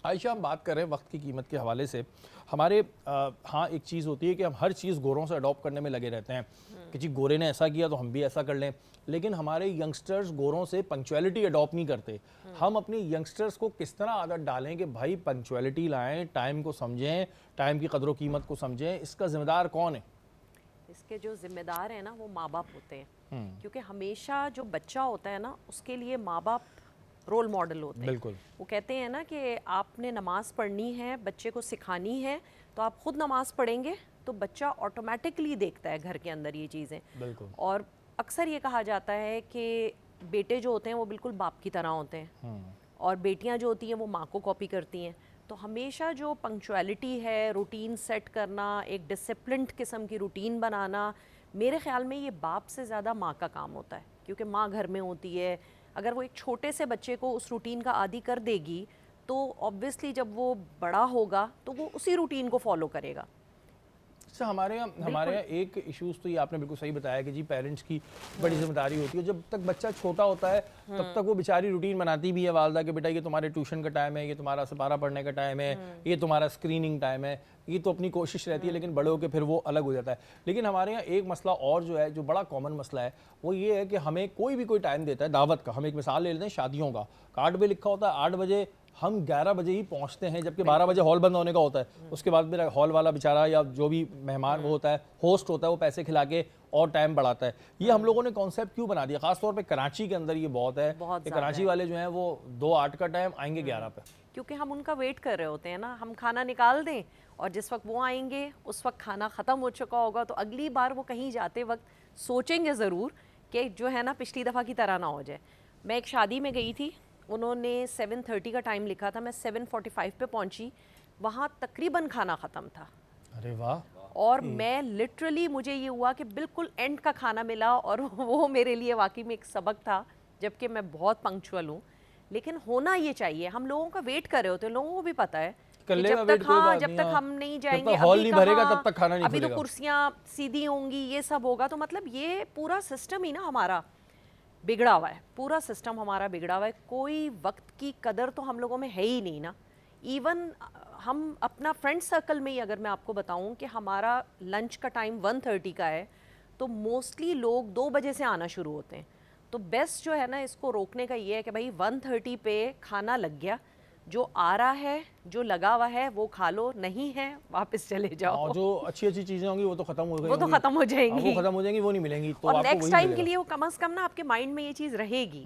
आयशा, हम बात कर रहे हैं वक्त की कीमत के हवाले से। हमारे हाँ, एक चीज़ होती है कि हम हर चीज़ गोरों से अडॉप्ट करने में लगे रहते हैं कि जी गोरे ने ऐसा किया तो हम भी ऐसा कर लें, लेकिन हमारे यंगस्टर्स गोरों से पंक्चुअलिटी अडॉप्ट नहीं करते। हम अपने यंगस्टर्स को किस तरह आदत डालें कि भाई पंक्चुअलिटी लाएं, टाइम को समझें, टाइम की कदर कीमत को समझें, इसका जिम्मेदार कौन है? इसके जो जिम्मेदार हैं ना वो माँ बाप होते हैं, क्योंकि हमेशा जो बच्चा होता है ना उसके लिए माँ बाप रोल मॉडल होते हैं। बिल्कुल। वो कहते हैं ना कि आपने नमाज़ पढ़नी है, बच्चे को सिखानी है, तो आप खुद नमाज़ पढ़ेंगे तो बच्चा ऑटोमेटिकली देखता है घर के अंदर ये चीज़ें। बिल्कुल। और अक्सर ये कहा जाता है कि बेटे जो होते हैं वो बिल्कुल बाप की तरह होते हैं और बेटियां जो होती हैं वो माँ को कॉपी करती हैं। तो हमेशा जो पंक्चुअलिटी है, रूटीन सेट करना, एक डिसिप्लिन्ड किस्म की रूटीन बनाना, मेरे ख्याल में ये बाप से ज़्यादा माँ का काम होता है, क्योंकि माँ घर में होती है। अगर वो एक छोटे से बच्चे को उस रूटीन का आदी कर देगी तो ऑब्वियसली जब वो बड़ा होगा तो वो उसी रूटीन को फॉलो करेगा। अच्छा, हमारे यहाँ एक इश्यूज तो ये आपने बिल्कुल सही बताया कि जी पेरेंट्स की बड़ी जिम्मेदारी होती है। जब तक बच्चा छोटा होता है तब तक वो बेचारी रूटीन बनाती भी है वालदा कि बेटा ये तुम्हारे ट्यूशन का टाइम है, ये तुम्हारा सिपारा पढ़ने का टाइम है, ये तुम्हारा स्क्रीनिंग टाइम है, ये तो अपनी कोशिश रहती है, लेकिन बड़े होकर फिर वो अलग हो जाता है। लेकिन हमारे यहाँ एक मसला और जो है, जो बड़ा कॉमन मसला है, वो ये है कि हमें कोई भी कोई टाइम देता है दावत का। हम एक मिसाल ले लेते हैं शादियों का, कार्ड पे लिखा होता है 8 बजे, हम 11 बजे ही पहुंचते हैं, जबकि 12 बजे हॉल बंद होने का होता है। उसके बाद मेरा हॉल वाला बेचारा या जो भी मेहमान वो होता है, होस्ट होता है, वो पैसे खिला के और टाइम बढ़ाता है। ये हम लोगों ने कॉन्सेप्ट क्यों बना दिया? खासतौर पे कराची के अंदर ये बहुत है कि कराची वाले जो हैं वो 2-8 का टाइम आएंगे 11 पे, क्योंकि हम उनका वेट कर रहे होते हैं ना। हम खाना निकाल दें और जिस वक्त वो आएंगे उस वक्त खाना ख़त्म हो चुका होगा, तो अगली बार वो कहीं जाते वक्त सोचेंगे ज़रूर कि जो है ना पिछली दफ़ा की तरह ना हो जाए। मैं एक शादी में गई थी, उन्होंने 7:30 का टाइम लिखा था, मैं 7:45 पे पहुंची, वहाँ तकरीबन खाना ख़त्म था। अरे वाह। और मैं लिटरली, मुझे ये हुआ कि बिल्कुल एंड का खाना मिला और वो मेरे लिए वाकई में एक सबक था, जबकि मैं बहुत पंक्चुअल हूँ। लेकिन होना ये चाहिए, हम लोगों का वेट कर रहे होते हैं, लोगों को भी पता है कि जब तक जब तक हम नहीं जाएंगे, हॉल नहीं भरेगा तब तक खाना नहीं अभी खुलेगा, तो कुर्सियाँ सीधी होंगी, ये सब होगा। तो मतलब ये पूरा सिस्टम ही ना हमारा बिगड़ा हुआ है, पूरा सिस्टम हमारा बिगड़ा हुआ है। कोई वक्त की कदर तो हम लोगों में है ही नहीं ना। इवन हम अपना फ्रेंड सर्कल में ही अगर मैं आपको बताऊं कि हमारा लंच का टाइम 1:30 का है, तो मोस्टली लोग 2 बजे से आना शुरू होते हैं। तो बेस्ट जो है ना इसको रोकने का ये है कि भाई 1:30 पे खाना लग गया, जो आ रहा है, जो लगा हुआ है वो खा लो, नहीं है वापस चले जाओ। जो अच्छी अच्छी चीजें होंगी वो तो खत्म हो गई, वो तो खत्म हो जाएंगी, वो खत्म हो जाएंगी, वो नहीं मिलेंगी। तो और आपको नेक्स्ट टाइम के लिए वो कम से कम ना आपके माइंड में ये चीज़ रहेगी।